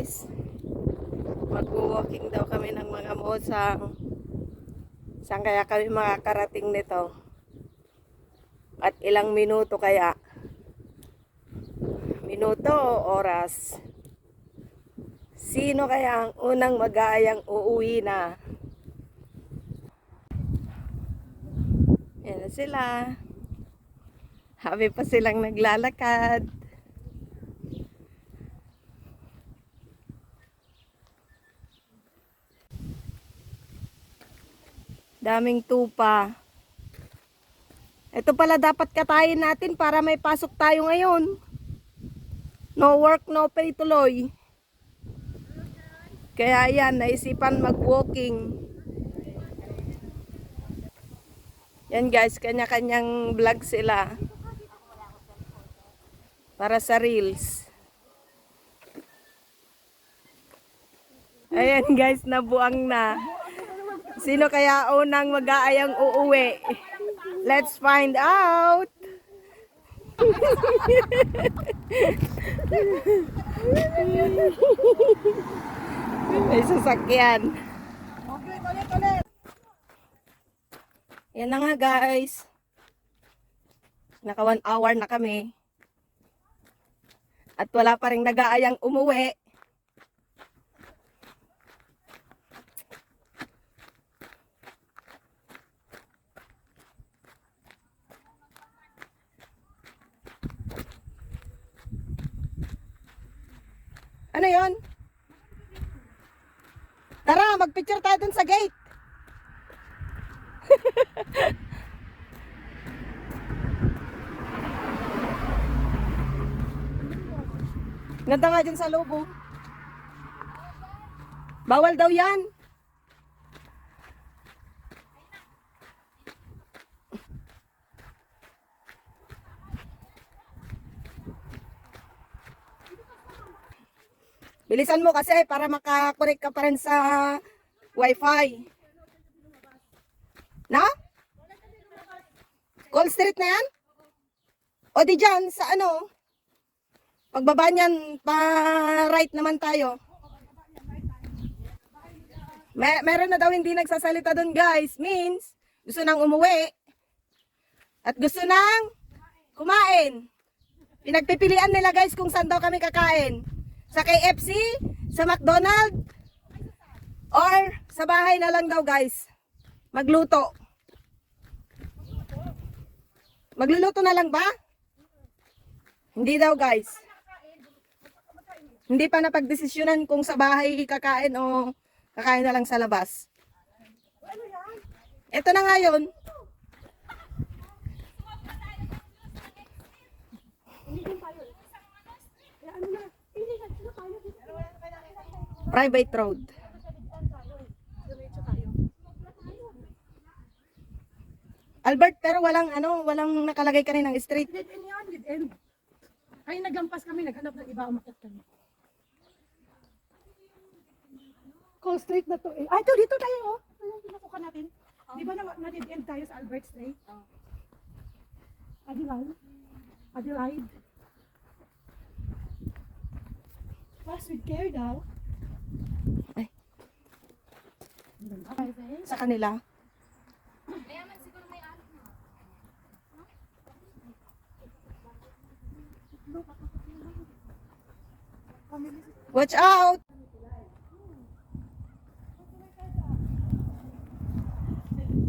guys. Mag-walking daw kami ng mga mosang. Saan kaya kami makakarating nito? At ilang minuto kaya? Minuto o oras? Sino kaya ang unang mag-aayang uuwi na? Yan na sila. Happy pa silang naglalakad. Daming tupa. Ito pala dapat katayin natin para may pasok tayo ngayon. No work, no pay tuloy. Kaya yan, naisipan mag-walking. Yan guys, kanya-kanyang vlog sila. Para sa reels. Ayan guys, nabuang na. Sino kaya unang mag-aayang uuwi? Let's find out! May sasakyan. Yan na nga guys. Naka 1 hour na kami. At wala pa rin nag-aayang umuwi. Ano yon? Tara, magpicture tayo dun sa gate. Ganda nga dyan sa lobo. Bawal daw yan. Bilisan mo kasi para makakorek ka pa rin sa wifi. Na? Call Street na yan? O di dyan sa ano? Pagbaba niyan, pa-right naman tayo. Meron na daw hindi nagsasalita doon guys. Means, gusto nang umuwi. At gusto nang kumain. Pinagpipilian nila guys kung saan daw kami kakain. Sa KFC, sa McDonald's, or sa bahay na lang daw guys. Magluto. Magluluto na lang ba? Hindi daw guys. Hindi pa napagdesisyonan kung sa bahay kakain o kakain na lang sa labas. Ito na nga yun. Private road. Albert, pero walang walang nakalagay kaninang street. Dead end yan, dead end. Ay, naglampas kami, naghanap ng iba, umakyat kami. Call Street na to eh. Ay, ito, dito tayo oh. Ito yung pinukuha natin. Di ba na-dead end tayo sa Albert Street? Adelaide. Adelaide. Pass with care daw. Ay. Sa kanila. Watch out!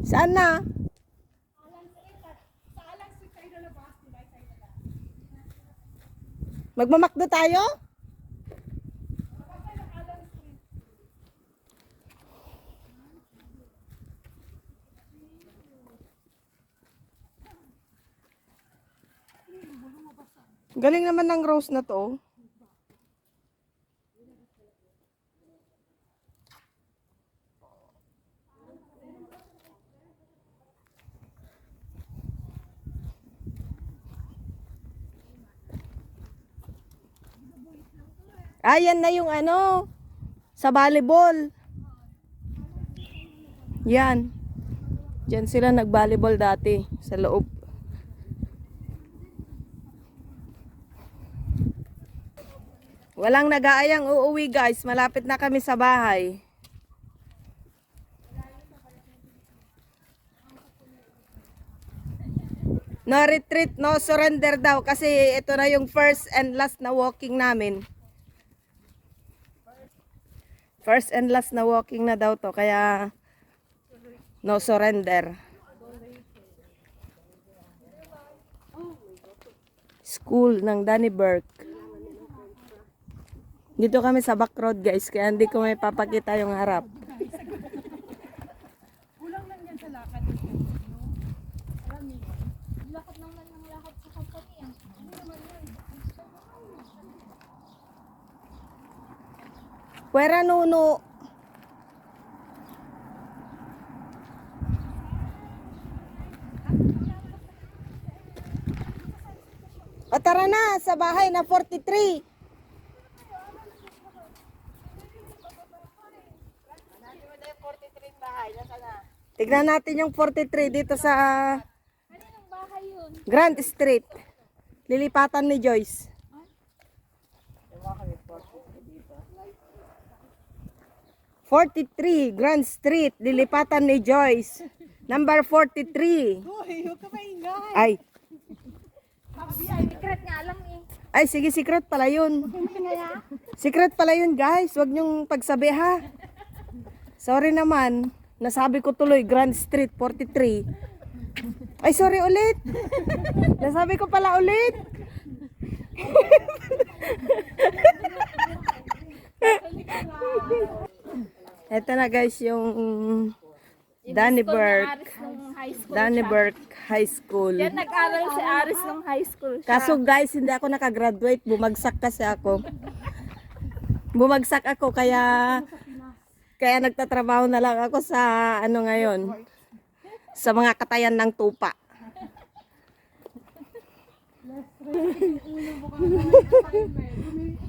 Saan na? Magmamakdo tayo? Galing naman ng rose na to. Ayan na yung sa volleyball. Yan. Diyan sila nag-volleyball dati sa loob. Walang nag-aayang uuwi guys. Malapit na kami sa bahay. No retreat, no surrender daw. Kasi ito na yung first and last na walking namin. First and last na walking na daw to. Kaya no surrender. School ng Danny Burke. Dito kami sa back road guys. Kaya hindi ko may papakita yung harap. Kulang lang yan sa lakad. Lakad lang ng lakad sa company ah. Ano naman yun? Pwera nuno. O tara na, sa bahay na 43. Tignan natin yung 43 dito sa Kaninong bahay yun? Grand Street. Lilipatan ni Joyce. "43 Grand Street, lilipatan ni Joyce. Number 43. Uy, huwag ka maingay. Ay, Secret nga alam eh. ay sige, secret pala yun. Secret pala yun guys, wag niyong pagsabi ha. Sorry naman, nasabi ko tuloy Grand Street 43. Ay sorry ulit. Nasabi ko pala ulit. Ito na guys yung Danny Burke. Aris nung high school Danny siya. Burke High School. Yan nag-aral si Aris nung high school siya. Kaso guys, hindi ako nakagraduate. Bumagsak kasi ako. Bumagsak ako kaya nagtatrabaho na lang ako sa ano ngayon. Sa mga katayan ng tupa.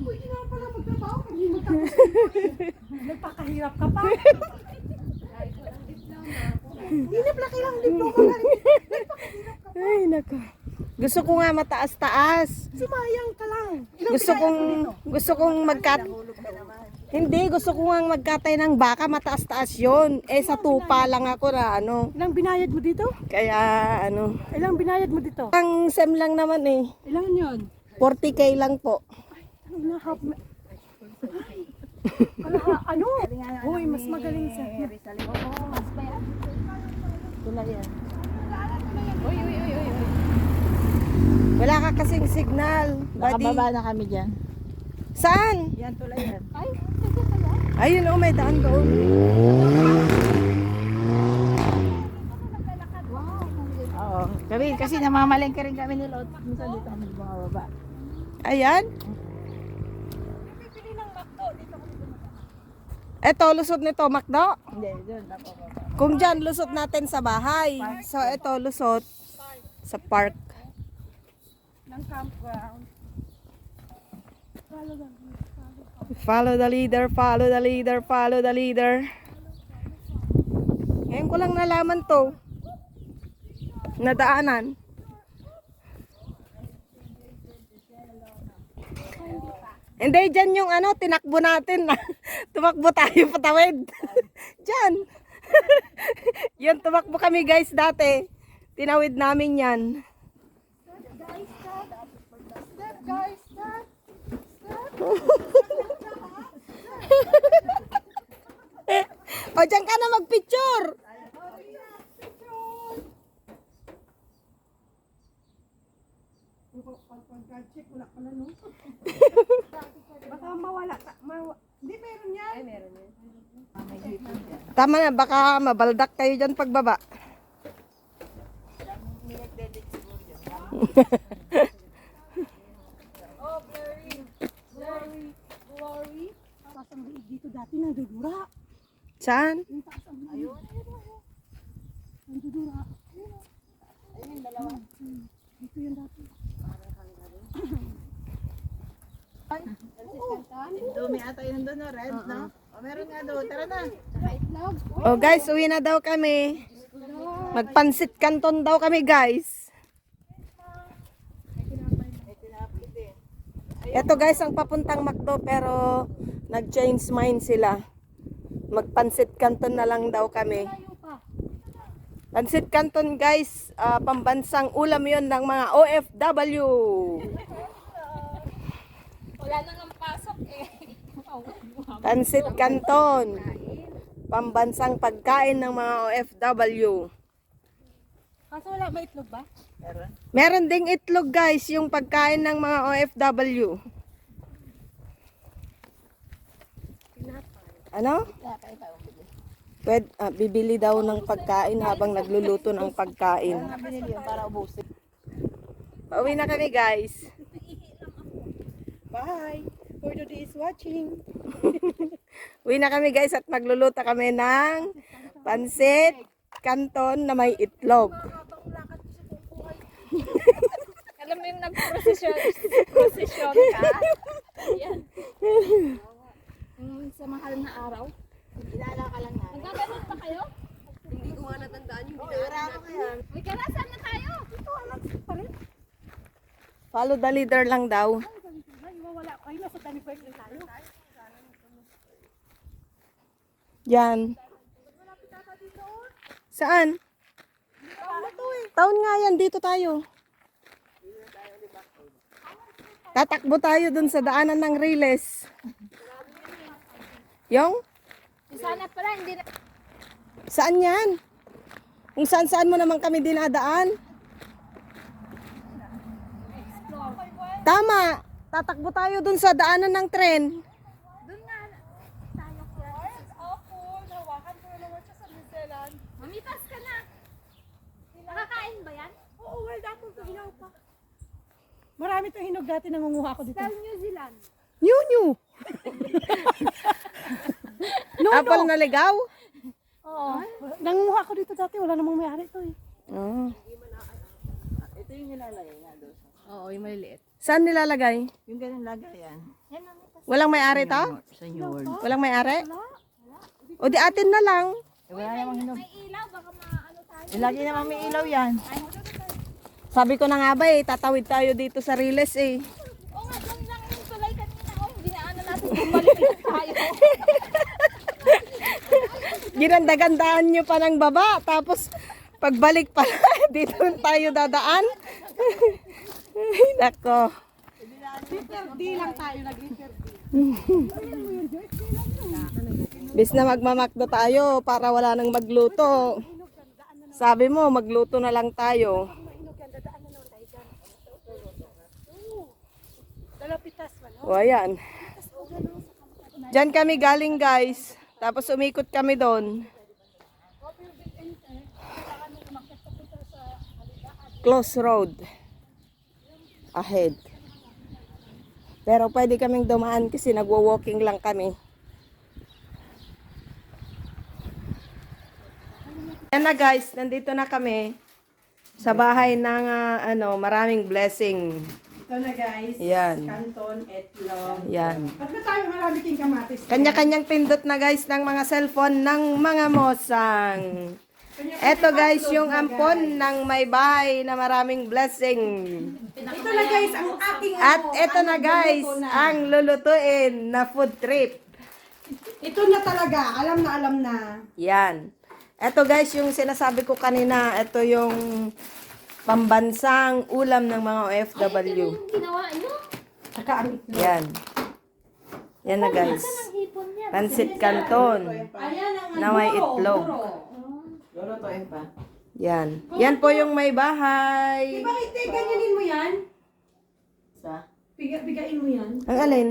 Uy, nga pala magtrabaho. Hindi mo tapos. Nagpakahirap ka pa. Hindi na pala kailangan diploma ka rin. Ay nako. Gusto ko nga mataas-taas. Sumayang ka lang. Gusto kong Hindi, gusto ko nga magkatay ng baka, mataas-taas 'yon. Eh sa tupa lang ako na ano. Ilang binayad mo dito? Kaya ano, Ilang binayad mo dito? ang sem lang naman eh. Ilang yun? 40k lang po. Ano, ano? Uy, mas magaling sa... Wala ka kasing signal. Buddy. Nakababa na kami dyan. Saan? Yan tulay yan. Ay, sige pala. Ayun oh, may daan doon. Oo. Kasi namamalengke rin kami ni Lot. Minsan dito kami bumababa. Ayan. Eto, lusot nito, Macdo. Hindi, doon. Napababa. Kung dyan, lusot natin sa bahay. So, eto, lusot sa park. ng campground. Follow the leader, follow the leader, follow the leader. Ngayon ko lang nalaman to. Nadaanan. Hindi, dyan yung ano, tinakbo natin. Tumakbo tayo patawid. Dyan. Yan, tumakbo kami guys dati. Tinawid namin yan. O, dyan ka na magpicture. Pag-check, wala pala no? Baka mawala. Hindi, meron yan. Ay, meron yan. Tama na, baka mabaldak kayo dyan pagbaba. Glory. Taas ang liig dito dati, nandudura. Saan? Yung taas ang liig. Nandudura. Ayun, dalawa. Dito yan dati. Dumi ata yun doon, no? Red, no? O, meron nga doon. Tara na. Oh guys, uwi na daw kami. Magpansit kanton daw kami guys. Ito guys, ang papuntang McDo pero nag-change mind sila. Magpansit canton na lang daw kami. Pansit canton guys, pambansang ulam yon ng mga OFW. Wala na ng pasok eh. Pansit canton, pambansang pagkain ng mga OFW. Kaso wala ba itlog ba? Meron ding itlog guys, yung pagkain ng mga OFW. Ano? Bibili daw ng pagkain habang nagluluto ng pagkain. Binili yun para ubusin. Pauwi na kami guys. Bye! For today's watching. Uwi na kami guys at magluluto kami ng pansit canton na may itlog. Alam mo yung nag-prosesyon ka? Yan. Yung sa mahal na araw. Kilala ka lang na. Nagkaganon pa kayo? Hindi ko nga natandaan yung binara natin. Uy, kaya saan na tayo? Follow the leader lang daw. Ay, wala ko. Ay, nasa Danny Park lang tayo. Yan. Saan? Taon nga yan, dito tayo. Tatakbo tayo dun sa daanan ng Riles. Yung? Sana pala, hindi na... Saan yan? Kung saan mo naman kami dinadaan. Tama. Tatakbo tayo dun sa daanan ng tren. Doon nga tayo kaya. Ako, nawakan ko naman siya sa New Zealand. Mamitas ka na. Nakakain ba yan? Oo, well, dapat ito hilaw pa. Marami itong hinog dati nangunguha ko dito. Sa New Zealand. New. Apple na ligaw? Oo. Nangunguha ko dito dati, wala namang may-ari ito eh. Oh. Ito yung nilalagay nga doon. Oo, yung maliliit. Saan nilalagay? Yung ganun lagayan. Yan, mamitas. Walang may-ari to? Sa New World. Walang may-ari? O di atin na lang. Eh, wala namang hinog. May ilaw, baka maano tayo. Eh, lagi namang may ilaw yan. Sabi ko na nga ba tatawid tayo dito sa Riles eh. Oo nga, doon lang yung tulay kanina. Oh, hindi na ano natin bumalik tayo. Ginanda-gandaan nyo pa ng baba. Tapos pagbalik pa dito tayo dadaan. Ay, nako. Di lang tayo nag-interview. Bis na magmamakdo tayo para wala nang magluto. Sabi mo, magluto na lang tayo. Dalapitas man. O, ayan. Diyan kami galing, guys. Tapos umikot kami doon. Close road. Ahead. Pero pwede kaming dumaan kasi nagwo-walking lang kami. Yan na guys, nandito na kami sa bahay ng maraming blessing. Ito na guys. Yan. Canton, etlog. Yan. At na tayo marami king kamatis. Kanya-kanyang pindot na guys ng mga cellphone ng mga mosang. Eto guys, yung ampon ng may bahay na maraming blessing. Ito na guys, ang aking At eto na guys, ang lulutuin na food trip. Ito na talaga, alam na. Yan. Eto guys, yung sinasabi ko kanina, eto yung pambansang ulam ng mga OFW. Yung ginawa nyo? Saka ang Yan. Yan na guys. Ang hipon niya. Pansit canton na may itlog. Lulutuin pa. Yan. Yan po yung may bahay. Bakit ganyanin mo yan? Sa? Bigain mo yan. Ang alin?